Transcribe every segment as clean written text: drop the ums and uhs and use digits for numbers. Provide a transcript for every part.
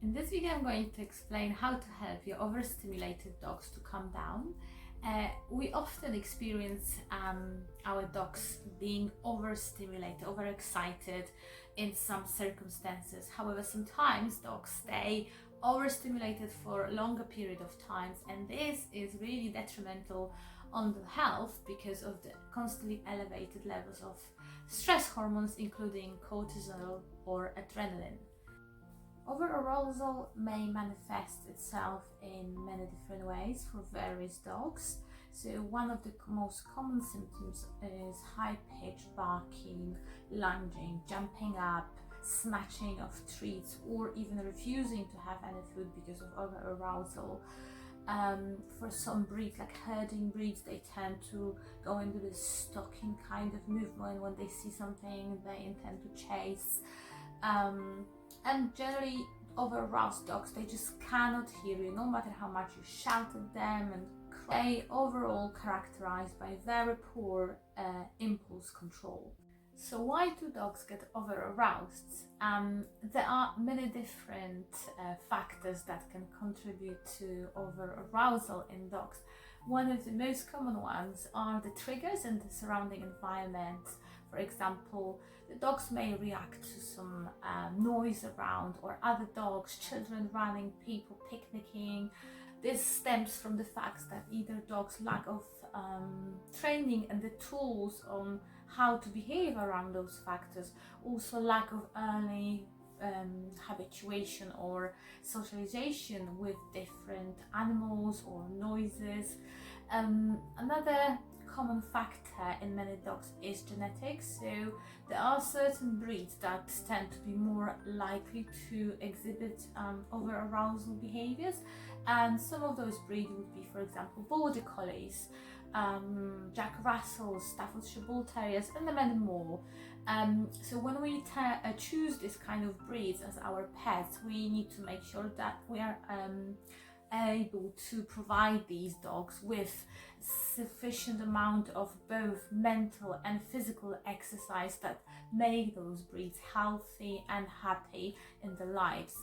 In this video, I'm going to explain how to help your overstimulated dogs to calm down. We often experience our dogs being overstimulated, overexcited in some circumstances. However, sometimes dogs stay overstimulated for a longer period of times, and this is really detrimental on the health because of the constantly elevated levels of stress hormones, including cortisol or adrenaline. Overarousal may manifest itself in many different ways for various dogs. So one of the most common symptoms is high-pitched barking, lunging, jumping up, snatching of treats, or even refusing to have any food because of overarousal. For some breeds, like herding breeds, they tend to go into this stalking kind of movement. When they see something, they intend to chase. And generally, overaroused dogs, they just cannot hear you no matter how much you shout at them, and they overall characterized by very poor impulse control. So why do dogs get overaroused? There are many different factors that can contribute to overarousal in dogs. One of the most common ones are the triggers and the surrounding environment. For example, the dogs may react to some noise around, or other dogs, children running, people picnicking. This stems from the fact that either dogs' lack of training and the tools on how to behave around those factors, also lack of early habituation or socialization with different animals or noises. Another common factor in many dogs is genetics. So there are certain breeds that tend to be more likely to exhibit overarousal behaviors, and some of those breeds would be, for example, border collies, Jack Russells, Staffordshire Bull Terriers, and many more. So when we choose this kind of breeds as our pets, we need to make sure that we are able to provide these dogs with sufficient amount of both mental and physical exercise that make those breeds healthy and happy in their lives.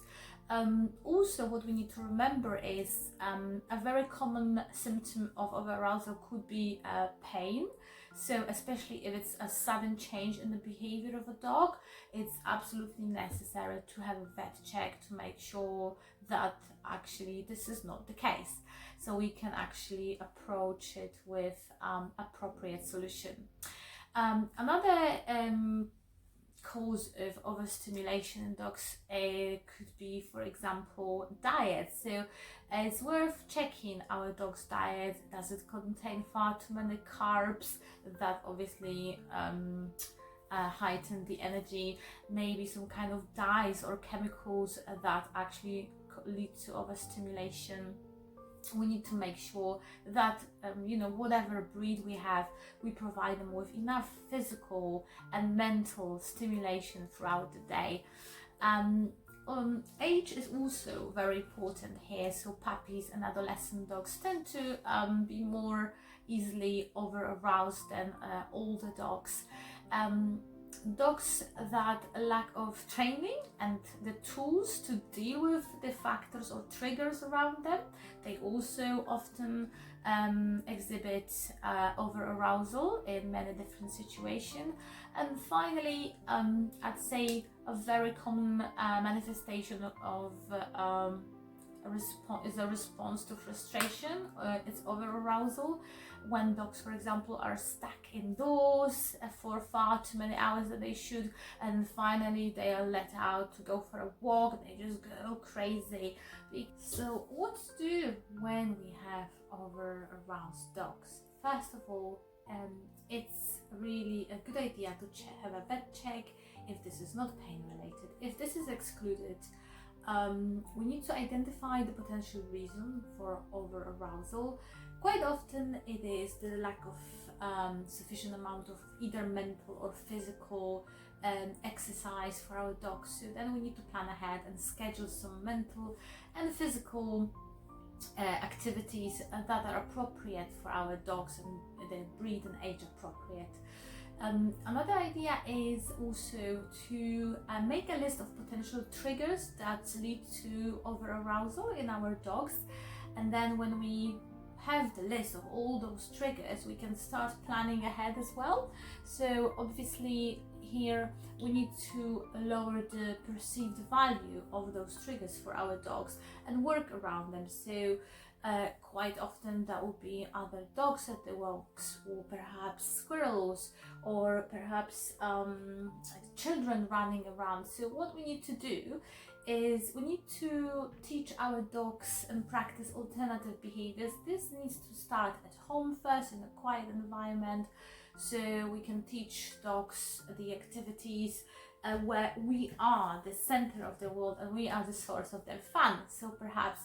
Also, what we need to remember is a very common symptom of overarousal could be pain. So especially if it's a sudden change in the behavior of a dog, it's absolutely necessary to have a vet check to make sure that actually this is not the case, so we can actually approach it with appropriate solution. Another cause of overstimulation in dogs could be, for example, diet. So it's worth checking our dog's diet. Does it contain far too many carbs that obviously heighten the energy? Maybe some kind of dyes or chemicals that actually lead to overstimulation. We need to make sure that whatever breed we have, we provide them with enough physical and mental stimulation throughout the day. Age is also very important here. So puppies and adolescent dogs tend to be more easily overaroused than older dogs. Dogs that lack of training and the tools to deal with the factors or triggers around them, they also often exhibit overarousal in many different situations. And finally, I'd say a very common manifestation of is a response to frustration. It's overarousal when dogs, for example, are stuck indoors for far too many hours than they should, and finally they are let out to go for a walk and they just go crazy. So what to do when we have overaroused dogs? First of all, it's really a good idea to have a vet check if this is not pain related. If this is excluded, we need to identify the potential reason for overarousal. Quite often it is the lack of sufficient amount of either mental or physical exercise for our dogs. So then we need to plan ahead and schedule some mental and physical activities that are appropriate for our dogs and the breed and age appropriate. Another idea is also to make a list of potential triggers that lead to overarousal in our dogs, and then when we have the list of all those triggers, we can start planning ahead as well. So obviously here we need to lower the perceived value of those triggers for our dogs and work around them. So quite often that will be other dogs at the walks, or perhaps squirrels, or perhaps children running around. So what we need to do is we need to teach our dogs and practice alternative behaviors. This needs to start at home first, in a quiet environment, so we can teach dogs the activities where we are the center of the world and we are the source of their fun. So perhaps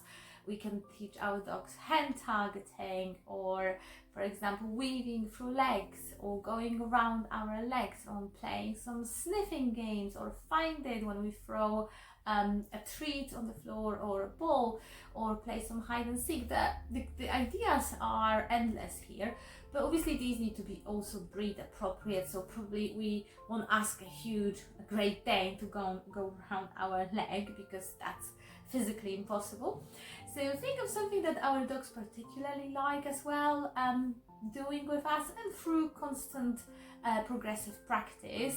we can teach our dogs hand targeting, or for example weaving through legs, or going around our legs, or playing some sniffing games, or find it when we throw a treat on the floor or a ball, or play some hide and seek. The ideas are endless here, but obviously these need to be also breed appropriate. So probably we won't ask a Great Dane to go around our leg, because that's physically impossible. So think of something that our dogs particularly like as well, doing with us, and through constant progressive practice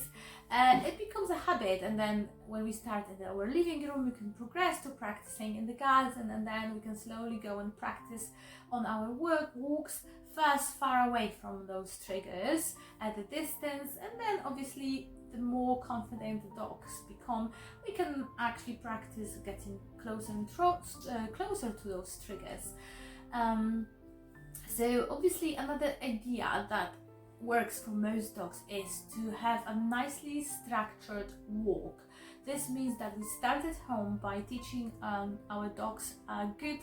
it becomes a habit. And then when we start in our living room, we can progress to practicing in the garden, and then we can slowly go and practice on our walks, first far away from those triggers at a distance, and then obviously the more confident the dogs become, we can actually practice getting closer and closer to those triggers. So obviously another idea that works for most dogs is to have a nicely structured walk. This means that we start at home by teaching our dogs good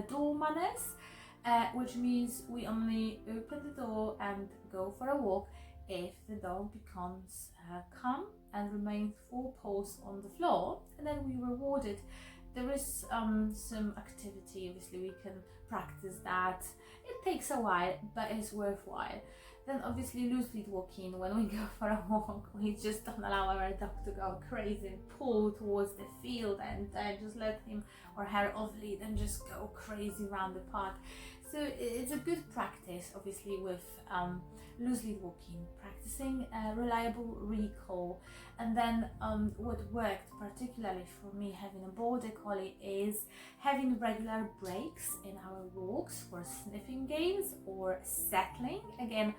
door manners, which means we only open the door and go for a walk if the dog becomes calm and remains 4 paws on the floor, and then we reward it. There is some activity, obviously we can practice that. It takes a while, but it's worthwhile. Then obviously loose lead walking. When we go for a walk, we just don't allow our dog to go crazy and pull towards the field, and just let him or her off lead and just go crazy around the park. So it's a good practice, obviously, with loose lead walking, practicing reliable recall. And then what worked particularly for me having a border collie is having regular breaks in our walks for sniffing games or settling. Again,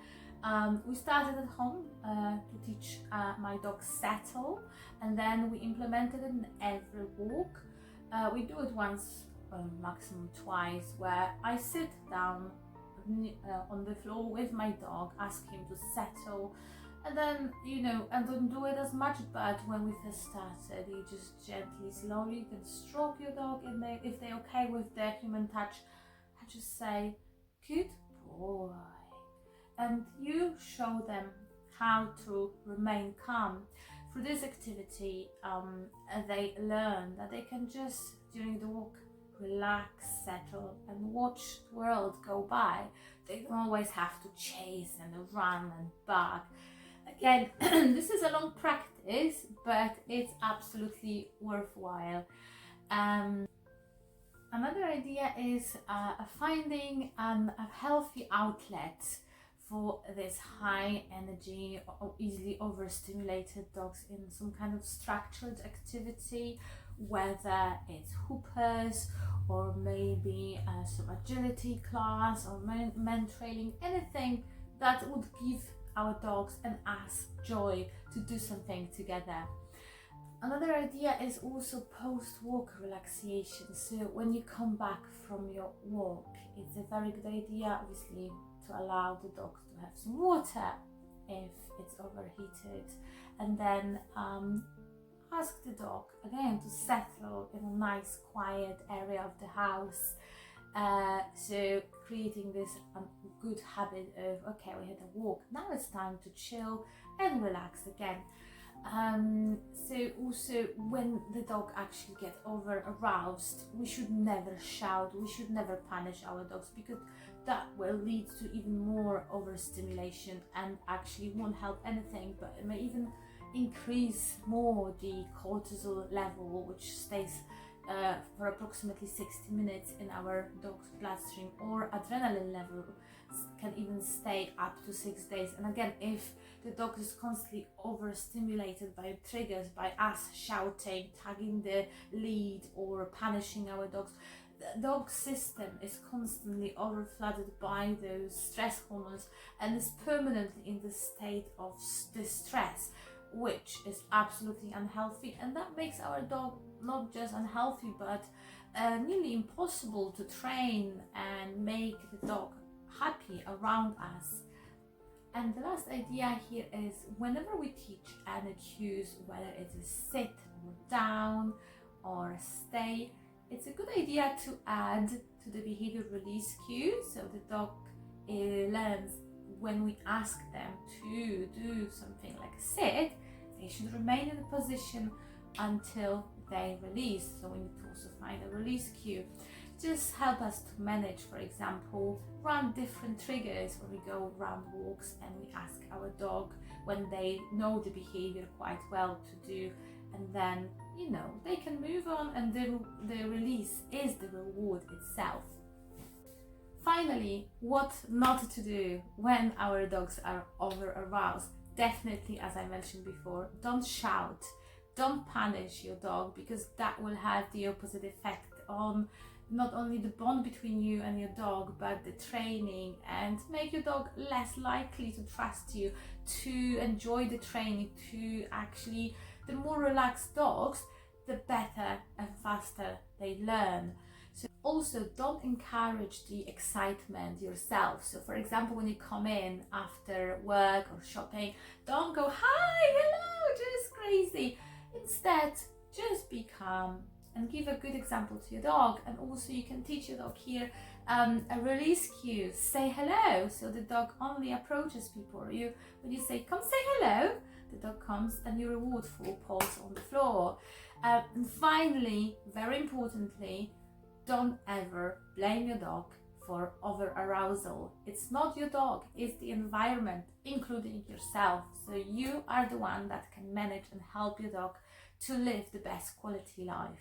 we started at home to teach my dog settle, and then we implemented it in every walk. We do it once, maximum twice, where I sit down on the floor with my dog, ask him to settle, and then I don't do it as much, but when we first started, you just gently, slowly, you can stroke your dog, and if they're okay with the human touch, I just say, good boy, and you show them how to remain calm. Through this activity, they learn that they can just, during the walk, relax, settle, and watch the world go by. They don't always have to chase and run and bark. Again, this is a long practice, but it's absolutely worthwhile. Another idea is finding a healthy outlet for this high energy or easily overstimulated dogs in some kind of structured activity, whether it's hoopers or maybe some agility class or men trailing, anything that would give our dogs and us joy to do something together. Another idea is also post-walk relaxation. So when you come back from your walk, it's a very good idea, obviously, to allow the dog to have some water if it's overheated, and then ask the dog again to settle in a nice quiet area of the house. So creating this good habit of, okay, we had a walk, now it's time to chill and relax again. So also when the dog actually gets over aroused, we should never shout, we should never punish our dogs, because that will lead to even more overstimulation and actually won't help anything, but it may even increase more the cortisol level, which stays for approximately 60 minutes in our dog's bloodstream, or adrenaline level can even stay up to 6 days. And again, if the dog is constantly overstimulated by triggers, by us shouting, tugging the lead, or punishing our dogs, the dog system is constantly overflooded by those stress hormones and is permanently in the state of distress, which is absolutely unhealthy, and that makes our dog not just unhealthy, but nearly impossible to train and make the dog happy around us. And the last idea here is, whenever we teach any cues, whether it's a sit or down or a stay, it's a good idea to add to the behavior release cue, so the dog learns when we ask them to do something like a sit, they should remain in a position until they release. So we need to also find a release cue. Just help us to manage, for example, run different triggers, or we go round walks and we ask our dog when they know the behavior quite well to do, and then they can move on, and the release is the reward itself. Finally, what not to do when our dogs are over aroused. Definitely, as I mentioned before, don't shout, don't punish your dog, because that will have the opposite effect on not only the bond between you and your dog, but the training, and make your dog less likely to trust you, to enjoy the training, to actually, the more relaxed dogs, the better and faster they learn. So also, don't encourage the excitement yourself. So for example, when you come in after work or shopping, don't go, hi, hello, just crazy. Instead, just be calm and give a good example to your dog. And also you can teach your dog here a release cue. Say hello, so the dog only approaches people. Or when you say, come say hello, the dog comes, and you reward 4 paws on the floor. And finally, very importantly, don't ever blame your dog for over-arousal. It's not your dog, it's the environment, including yourself. So you are the one that can manage and help your dog to live the best quality life.